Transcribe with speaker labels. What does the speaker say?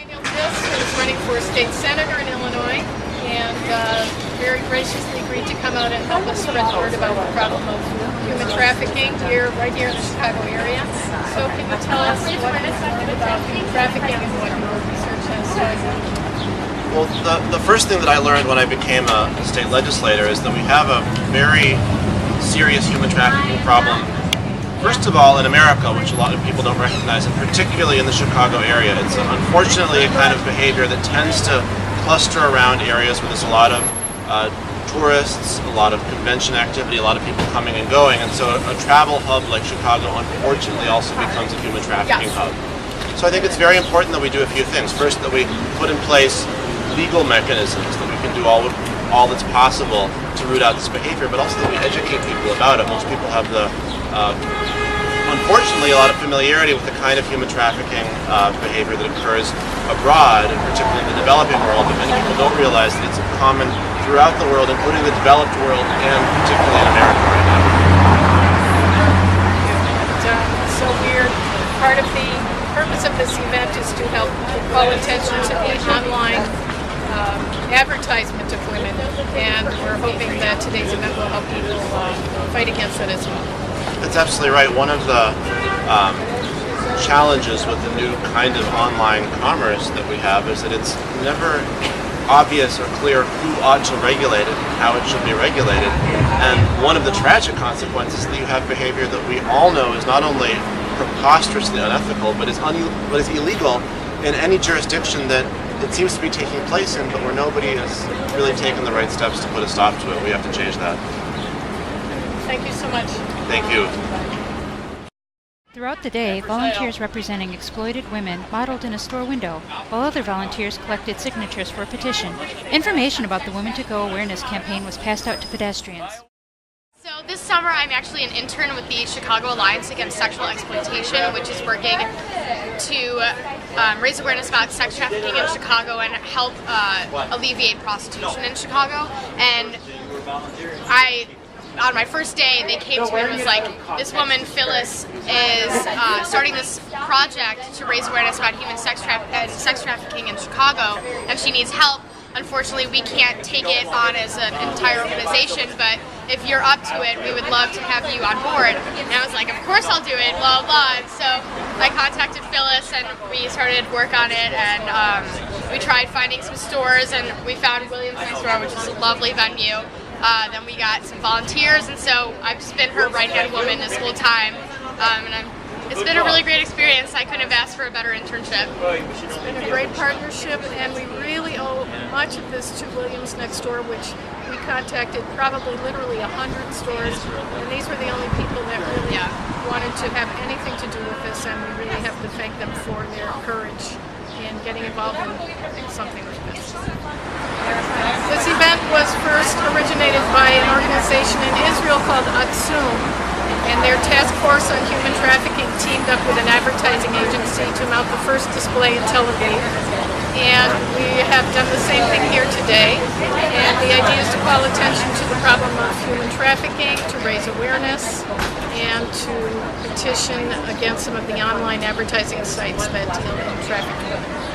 Speaker 1: Who's running for state senator in Illinois, and very graciously agreed to come out and help us spread the word about the problem of human trafficking right here in the Chicago area. So can you tell us what about human trafficking and what your research has shown?
Speaker 2: Well, the first thing that I learned when I became a state legislator is that we have a very serious human trafficking problem. First of all, in America, which a lot of people don't recognize, and particularly in the Chicago area, it's unfortunately a kind of behavior that tends to cluster around areas where there's a lot of tourists, a lot of convention activity, a lot of people coming and going, and so a travel hub like Chicago unfortunately also becomes a human trafficking hub. So I think it's very important that we do a few things. First, that we put in place legal mechanisms, that we can do all that's possible to root out this behavior, but also that we educate people about it. Most people have unfortunately, a lot of familiarity with the kind of human trafficking behavior that occurs abroad, and particularly in the developing world, but many people don't realize that it's common throughout the world, including the developed world, and particularly in America right now.
Speaker 1: So part of the purpose of this event is to help call attention to the online advertisement of women, and we're hoping that today's event will help people fight against it as well.
Speaker 2: That's absolutely right. One of the challenges with the new kind of online commerce that we have is that it's never obvious or clear who ought to regulate it and how it should be regulated. And one of the tragic consequences is that you have behavior that we all know is not only preposterously unethical, but is illegal in any jurisdiction that it seems to be taking place in, but where nobody has really taken the right steps to put a stop to it. We have to change that.
Speaker 1: Thank you so much.
Speaker 2: Thank you.
Speaker 3: Throughout the day, volunteers representing exploited women modeled in a store window, while other volunteers collected signatures for a petition. Information about the Women to Go awareness campaign was passed out to pedestrians.
Speaker 4: So this summer I'm actually an intern with the Chicago Alliance Against Sexual Exploitation, which is working to raise awareness about sex trafficking in Chicago and help alleviate prostitution in Chicago. And on my first day, they came to me and was like, this woman, Phyllis, is starting this project to raise awareness about human sex trafficking in Chicago, and she needs help. Unfortunately, we can't take it on as an entire organization, but if you're up to it, we would love to have you on board. And I was like, of course I'll do it, blah, blah. And so I contacted Phyllis, and we started work on it, and we tried finding some stores, and we found Williams Next Door, which is a lovely venue. Then we got some volunteers, and so I've just been her right-hand woman this whole time, and it's been a really great experience. I couldn't have asked for a better internship.
Speaker 1: It's been a great partnership, and we really owe much of this to Williams Next Door, which we contacted probably literally 100 stores, and these were the only people that really wanted to have anything to do with this, and we really have to thank them for their courage in getting involved in something like this. This event was first originated by an organization in Israel called Atsum, and their task force on human trafficking teamed up with an advertising agency to mount the first display in Tel Aviv. And we have done the same thing here today. And the idea is to call attention to the problem of human trafficking, to raise awareness, and to petition against some of the online advertising sites that deal in trafficking women.